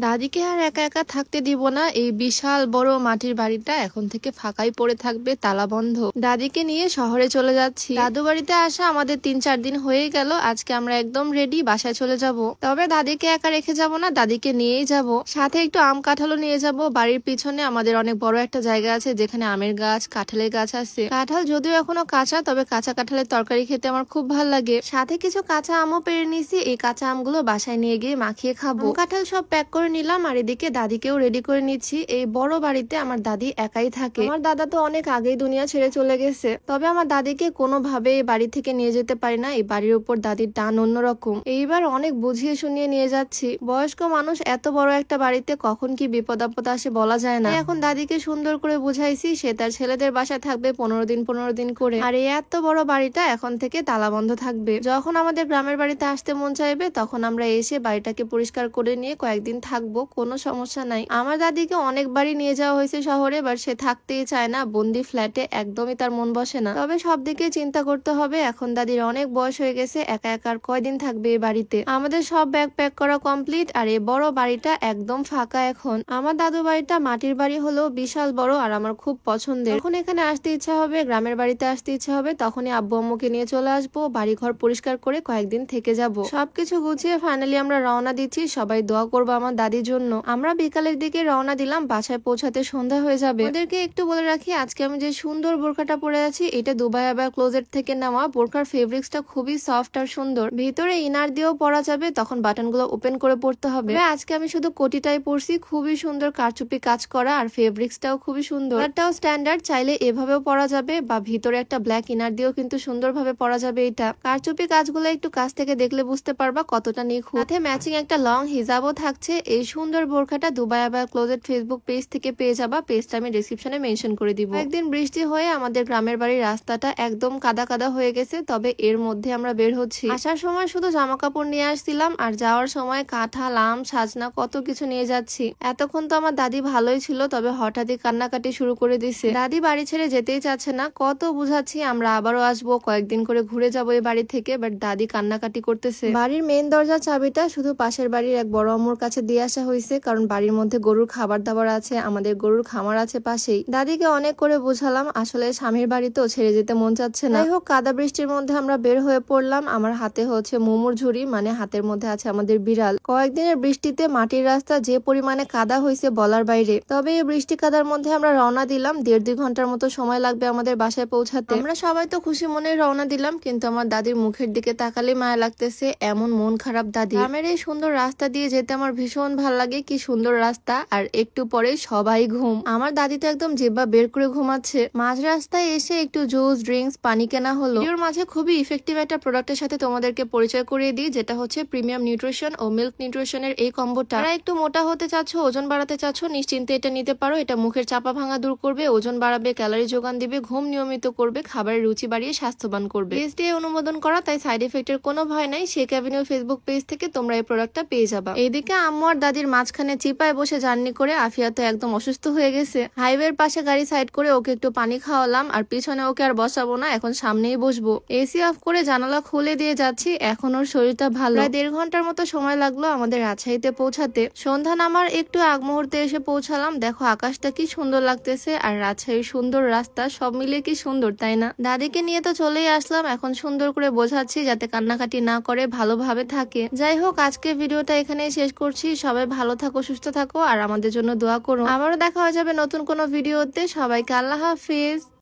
দাদিকে আর একা একা থাকতে দিব না। এই বিশাল বড় মাটির বাড়িটা এখন থেকে ফাঁকাই পড়ে থাকবে, তালা বন্ধ। দাদিকে নিয়ে শহরে চলে যাচ্ছি। দাদু বাড়িতে আসা আমাদের 3-4 দিন হয়ে গেল। আজকে আমরা একদম রেডি, বাসায় চলে যাব। তবে দাদিকে একা রেখে যাব না, দাদিকে নিয়েই যাব। সাথে একটু আম কাঁঠালও নিয়ে যাব। বাড়ির পিছনে আমাদের অনেক বড় একটা জায়গা আছে যেখানে আমের গাছ, কাঁঠালের গাছ আছে। কাঁঠাল যদিও এখনো কাঁচা, তবে কাঁচা কাঁঠালের তরকারি খেতে আমার খুব ভালো লাগে। সাথে কিছু কাঁচা আমও পেরে নিয়েছি। এই কাঁচা আমগুলো বাসায় নিয়ে গিয়ে মাখিয়ে খাবো। কাঁঠাল সব প্যাক করে নিলাম আর এদিকে দাদিকেও রেডি করে নিচ্ছি। এই বড় বাড়িতে আমার দাদি একাই থাকে। আমার দাদা তো অনেক আগেই দুনিয়া ছেড়ে চলে গেছে। তবে আমার দাদিকে কোনোভাবে এই বাড়ি থেকে নিয়ে যেতে পারি না। এই বাড়ির উপর দাদির টান অন্যরকম। এইবার অনেক বুঝিয়ে শুনিয়ে নিয়ে যাচ্ছি। বয়স্ক মানুষ এত বড় একটা বাড়িতে কখন কি বিপদ আপদ আসে বলা যায় না। এখন দাদিকে সুন্দর করে বুঝাইছি সে তার ছেলেদের বাসায় থাকবে 15 দিন করে। আর এই এত বড় বাড়িটা এখন থেকে তালা বন্ধ থাকবে। যখন আমাদের গ্রামের বাড়িতে আসতে মন চাইবে তখন আমরা এসে বাড়িটাকে পরিষ্কার করে নিয়ে কয়েকদিন থাকবো, কোনো সমস্যা নাই। আমার দাদিকে অনেকবারই নিয়ে যাওয়া হয়েছে শহরে, বাট সে থাকতেই চায় না। বন্দি ফ্ল্যাটে একদমই তার মন বসে না। তবে সব দিকে চিন্তা করতে হবে। এখন দাদির অনেক বয়স হয়ে গেছে, একা একা আর কয়দিন থাকবে এই বাড়িতে। আমাদের সব ব্যাগ প্যাক করা কমপ্লিট আর এই বড় বাড়িটা একদম ফাঁকা এখন। আমার দাদু বাড়িটা মাটির বাড়ি হলেও বিশাল বড় আর আমার খুব পছন্দের। যখন এখানে আসতে ইচ্ছা হবে, গ্রামের বাড়িতে আসতে ইচ্ছা হবে, তখনই আব্বু আম্মুকে নিয়ে চলে আসবো। বাড়ি ঘর পরিষ্কার করে কয়েকদিন থেকে যাব। সবকিছু গুছিয়ে ফাইনালি আমরা রওনা দিচ্ছি। সবাই দোয়া করবো আমার দাদির জন্য। আমরা বিকালের দিকে রওনা দিলাম। বাসায় পৌঁছাতে সন্ধ্যা হয়ে যাবে। ওদেরকে একটু বলে রাখি, আজকে আমি যে সুন্দর বোরখাটা পরে আছি এটা দুবাই আবার ক্লোজেট থেকে নেওয়া। বোরখার ফেব্রিক্সটা খুবই সফট আর সুন্দর। ভিতরে ইনার দিয়েও পরা যাবে, তখন বাটন গুলো ওপেন করে পড়তে হবে। আজকে আমি শুধু কোটিটাই পরছি, খুবই সুন্দর কারচুপি কাজ করা আর ফেব্রিক্সটাও খুবই সুন্দর। এটাও স্ট্যান্ডার্ড, চাইলে এভাবেও পরা যাবে বা ভিতরে একটা ব্ল্যাক ইনার দিয়েও কিন্তু সুন্দরভাবে পরা যাবে। এটা কারচুপি কাজগুলো একটু কাছ থেকে দেখলে বুঝতে পারবা কতটা নিখুঁত। সাথে ম্যাচিং একটা লং হিজাবও থাকছে। এই সুন্দর বোরখাটা দুবাই আবার ক্লোজেট ফেসবুক পেজ থেকে পেয়ে যাবা। পেজটা আমি ডেসক্রিপশনে মেনশন করে দিব। একদিন বৃষ্টি হয়ে আমাদের গ্রামের বাড়ির রাস্তাটা একদম কাদা কাদা হয়ে গেছে, তবে এর মধ্যে আমরা বের হচ্ছি। আসার সময় শুধু জামা কাপড় নিয়ে আসছিলাম আর যাওয়ার সময় কাঁঠাল, আম, সাজনা কত কিছু নিয়ে যাচ্ছি। এতক্ষণ তো আমার দাদি ভালোই ছিল, তবে হঠাৎই কান্নাকাটি শুরু করে দিছে। দাদি বাড়ি ছেড়ে যেতেই চাচ্ছে না। কত বুঝাচ্ছি আমরা আবারও আসবো, কয়েকদিন করে ঘুরে যাবো এই বাড়ি থেকে, বাট দাদি কান্নাকাটি করতেছে। বাড়ির মেন দরজার চাবিটা শুধু পাশের বাড়ির এক বড় আম্মুর কাছে দিয়ে আসা হয়েছে, কারণ বাড়ির মধ্যে গরুর খাবার দাবার আছে, আমাদের গরুর খামার আছে পাশেই। দাদিকে অনেক করে বুঝালাম, আসলে স্বামীর বাড়ি তো ছেড়ে যেতে মন চাচ্ছে না। যাই হোক, কাদা বৃষ্টির মধ্যে আমরা বের হয়ে পড়লাম। আমার হাতে হচ্ছে মোমোর ঝুড়ি, মানে হাতের মধ্যে আছে আমাদের বিড়াল। কয়েকদিনের বৃষ্টিতে মাটির রাস্তা যে পরিমাণে কাদা হয়েছে বলার বাইরে। তবে এই বৃষ্টি কাদার মধ্যে আমরা রওনা দিলাম। 1.5-2 ঘন্টার মতো সময় লাগবে আমাদের বাসায় পৌঁছাতে। আমরা সবাই তো খুশি মনে রওনা দিলাম, কিন্তু আমার দাদির মুখের দিকে তাকালে মায়া লাগতেছে, এমন মন খারাপ দাদি। গ্রামের এই সুন্দর রাস্তা দিয়ে যেতে আমার ভীষণ ভাল লাগে। কি সুন্দর রাস্তা, আর একটু পরে সবাই ঘুম। আমার দাদি তো একদম জিব্বা বের করে ঘুমাচ্ছে। মাঝ রাস্তায় এসে একটু জুস, ড্রিঙ্কস, পানি কেনা হলো। ভিডিওর মাঝে খুবই ইফেক্টিভ একটা প্রোডাক্টের সাথে তোমাদেরকে পরিচয় করিয়ে দিই, যেটা হচ্ছে প্রিমিয়াম নিউট্রিশন ও মিল্ক নিউট্রিশনের এই কম্বোটা। যারা একটু মোটা হতে চাচ্ছ, ওজন বাড়াতে চাচ্ছ, নিশ্চিন্তে এটা নিতে পারো। এটা মুখের চাপা ভাঙা দূর করবে, ওজন বাড়াবে, ক্যালোরি যোগান দিবে, ঘুম নিয়মিত করবে, খাবারের রুচি বাড়িয়ে স্বাস্থ্যবান করবে। এসডিএ অনুমোদন করা, তাই সাইড এফেক্টের কোনো ভয় নাই। শেখ অ্যাভিনিউ ফেসবুক পেজ থেকে তোমরা এই প্রোডাক্টটা পেয়ে যাবা। এইদিকে আম্মু আর দাদির মাঝখানে চিপায় বসে জার্নি করে আফিয়া তো একদম অসুস্থ হয়ে গেছে। হাইওয়ের পাশে গাড়ি সাইড করে ওকে একটু পানি খাওয়ালাম, আর পিছনে ওকে আর বসাবো না, এখন সামনেই বসবো। এসি অফ করে জানালা খুলে দিয়ে যাচ্ছি। এখন ওর শরীরটা ভালো। প্রায় 1.5 ঘন্টার মতো সময় লাগলো আমাদের রাজশাহীতে পৌঁছাতে। সন্ধ্যা নামার একটু আগ মুহূর্তে এসে পৌঁছালাম। দেখো আকাশটা কি সুন্দর লাগতেছে, আর রাজশাহীর সুন্দর রাস্তা, সব মিলিয়ে কি সুন্দর, তাই না? দাদিকে নিয়ে তো চলেই আসলাম। এখন সুন্দর করে বোঝাচ্ছি যাতে কান্নাকাটি না করে, ভালোভাবে থাকে। যাই হোক, আজকে ভিডিওটা এখানেই শেষ করছি। সবাই ভালো থাকো, সুস্থ থাকো, আর আমাদের জন্য দোয়া করো। আবারও দেখা হয়ে যাবে নতুন কোনো ভিডিওতে। সবাইকে আল্লাহ হাফিজ।